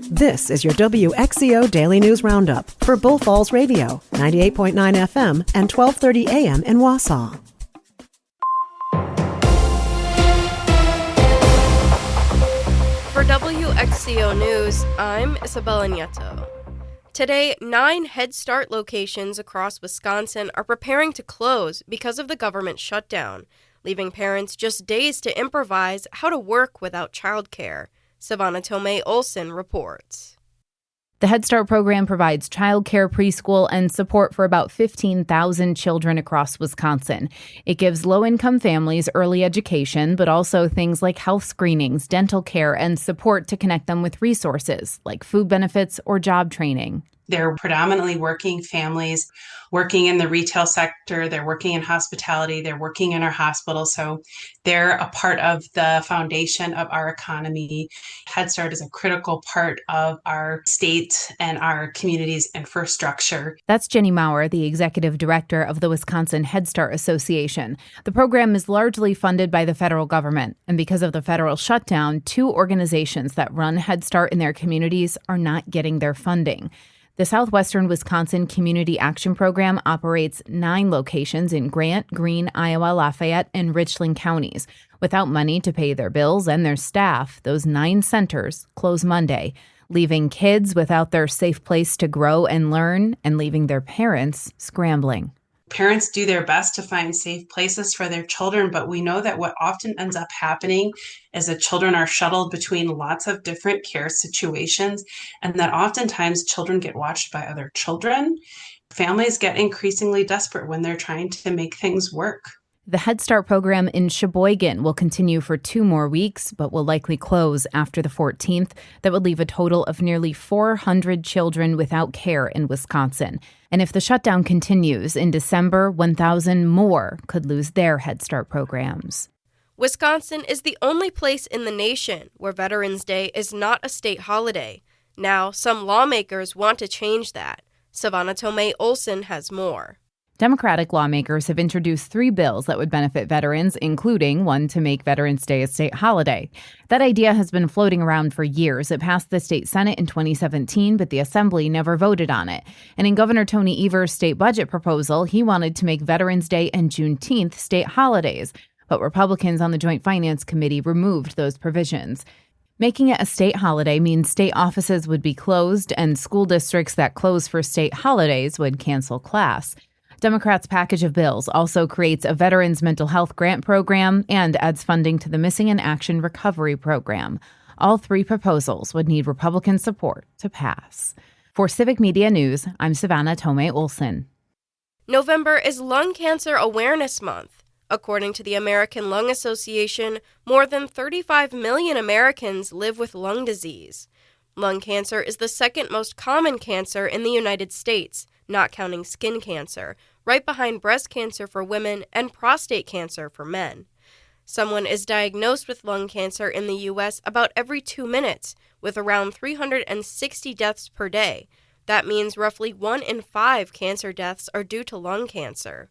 This is your WXCO Daily News Roundup for Bull Falls Radio, 98.9 FM and 1230 AM in Wausau. For WXCO News, I'm Isabella Nieto. Today, 9 Head Start locations across Wisconsin are preparing to close because of the government shutdown, leaving parents just days to improvise how to work without childcare. Savannah Tomei Olson reports. The Head Start program provides childcare, preschool, and support for about 15,000 children across Wisconsin. It gives low-income families early education, but also things like health screenings, dental care, and support to connect them with resources like food benefits or job training. They're predominantly working families, working in the retail sector, they're working in hospitality, they're working in our hospitals, so they're a part of the foundation of our economy. Head Start is a critical part of our state and our community's infrastructure. That's Jenny Maurer, the executive director of the Wisconsin Head Start Association. The program is largely funded by the federal government, and because of the federal shutdown, 2 organizations that run Head Start in their communities are not getting their funding. The Southwestern Wisconsin Community Action Program operates 9 locations in Grant, Greene, Iowa, Lafayette, and Richland counties. Without money to pay their bills and their staff, those 9 centers close Monday, leaving kids without their safe place to grow and learn, and leaving their parents scrambling. Parents do their best to find safe places for their children, but we know that what often ends up happening is that children are shuttled between lots of different care situations, and that oftentimes children get watched by other children. Families get increasingly desperate when they're trying to make things work. The Head Start program in Sheboygan will continue for 2 more weeks, but will likely close after the 14th. That would leave a total of nearly 400 children without care in Wisconsin. And if the shutdown continues in December, 1,000 more could lose their Head Start programs. Wisconsin is the only place in the nation where Veterans Day is not a state holiday. Now, some lawmakers want to change that. Savannah Tomei Olson has more. Democratic lawmakers have introduced 3 bills that would benefit veterans, including one to make Veterans Day a state holiday. That idea has been floating around for years. It passed the state Senate in 2017, but the Assembly never voted on it. And in Governor Tony Evers' state budget proposal, he wanted to make Veterans Day and Juneteenth state holidays. But Republicans on the Joint Finance Committee removed those provisions. Making it a state holiday means state offices would be closed, and school districts that close for state holidays would cancel class. Democrats' package of bills also creates a veterans mental health grant program and adds funding to the Missing in Action Recovery Program. All 3 proposals would need Republican support to pass. For Civic Media News, I'm Savannah Tomei Olson. November is Lung Cancer Awareness Month. According to the American Lung Association, more than 35 million Americans live with lung disease. Lung cancer is the second most common cancer in the United States, not counting skin cancer, right behind breast cancer for women and prostate cancer for men. Someone is diagnosed with lung cancer in the U.S. about every 2 minutes, with around 360 deaths per day. That means roughly 1 in 5 cancer deaths are due to lung cancer.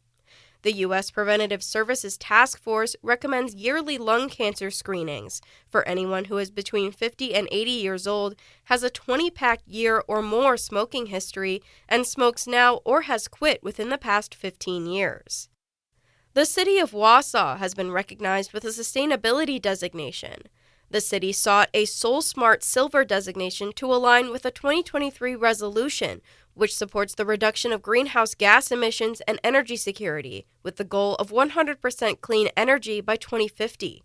The U.S. Preventative Services Task Force recommends yearly lung cancer screenings for anyone who is between 50 and 80 years old, has a 20-pack year or more smoking history, and smokes now or has quit within the past 15 years. The city of Wausau has been recognized with a sustainability designation. The city sought a Soul Smart Silver designation to align with a 2023 resolution, which supports the reduction of greenhouse gas emissions and energy security, with the goal of 100% clean energy by 2050.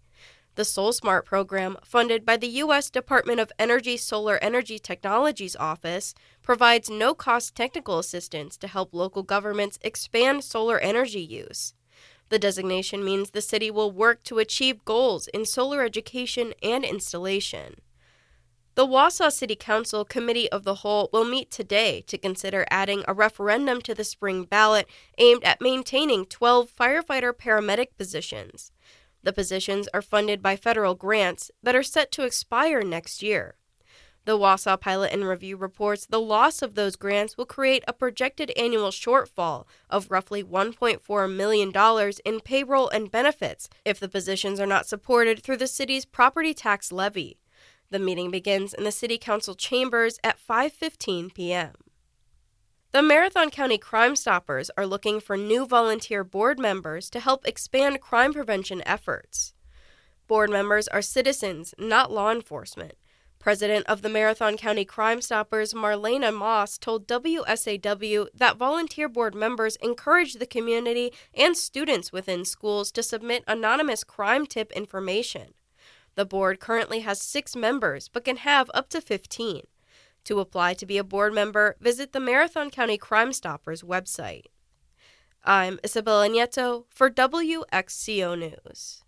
The Soul Smart program, funded by the U.S. Department of Energy Solar Energy Technologies Office, provides no-cost technical assistance to help local governments expand solar energy use. The designation means the city will work to achieve goals in solar education and installation. The Wausau City Council Committee of the Whole will meet today to consider adding a referendum to the spring ballot aimed at maintaining 12 firefighter-paramedic positions. The positions are funded by federal grants that are set to expire next year. The Wausau Pilot and Review reports the loss of those grants will create a projected annual shortfall of roughly $1.4 million in payroll and benefits if the positions are not supported through the city's property tax levy. The meeting begins in the City Council chambers at 5:15 p.m. The Marathon County Crime Stoppers are looking for new volunteer board members to help expand crime prevention efforts. Board members are citizens, not law enforcement. President of the Marathon County Crime Stoppers, Marlena Moss, told WSAW that volunteer board members encourage the community and students within schools to submit anonymous crime tip information. The board currently has 6 members, but can have up to 15. To apply to be a board member, visit the Marathon County Crime Stoppers website. I'm Isabella Nieto for WXCO News.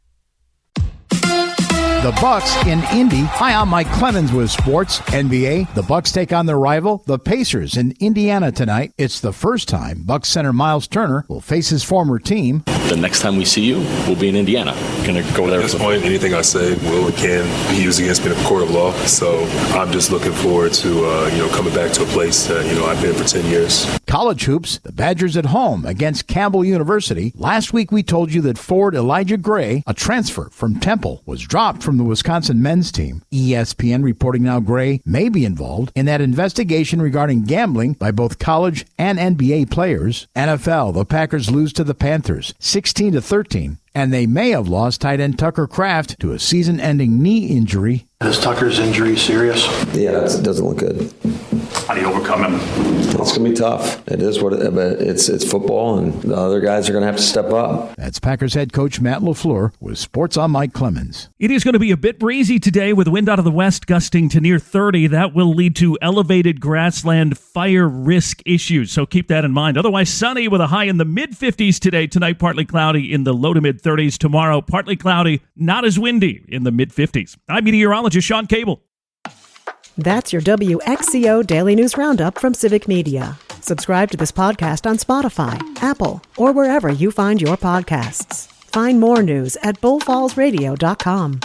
The Bucks in Indy. Hi, I'm Mike Clemens with sports. NBA, the Bucks take on their rival, the Pacers, in Indiana tonight. It's the first time Bucks center Miles Turner will face his former team. The next time we see you, we'll be in Indiana. Going to go there. At this point, anything I say will and can be used against me in a court of law. So I'm just looking forward to coming back to a place that I've been for 10 years. College hoops, the Badgers at home against Campbell University. Last week we told you that forward Elijah Gray, a transfer from Temple, was dropped from the Wisconsin men's team. ESPN reporting now Gray may be involved in that investigation regarding gambling by both college and NBA players. NFL, the Packers lose to the Panthers 16-13, and they may have lost tight end Tucker Kraft to a season-ending knee injury. Is Tucker's injury serious? Yeah, it doesn't look good. How do you overcome him? It's going to be tough. It is what it, but it's football, and the other guys are going to have to step up. That's Packers head coach Matt LaFleur with Sports on Mike Clemens. It is going to be a bit breezy today with wind out of the west gusting to near 30. That will lead to elevated grassland fire risk issues, so keep that in mind. Otherwise sunny with a high in the mid-50s today. Tonight partly cloudy in the low to mid-30s. Tomorrow partly cloudy, not as windy in the mid-50s. I'm meteorologist Sean Cable. That's your WXCO Daily News Roundup from Civic Media. Subscribe to this podcast on Spotify, Apple, or wherever you find your podcasts. Find more news at bullfallsradio.com.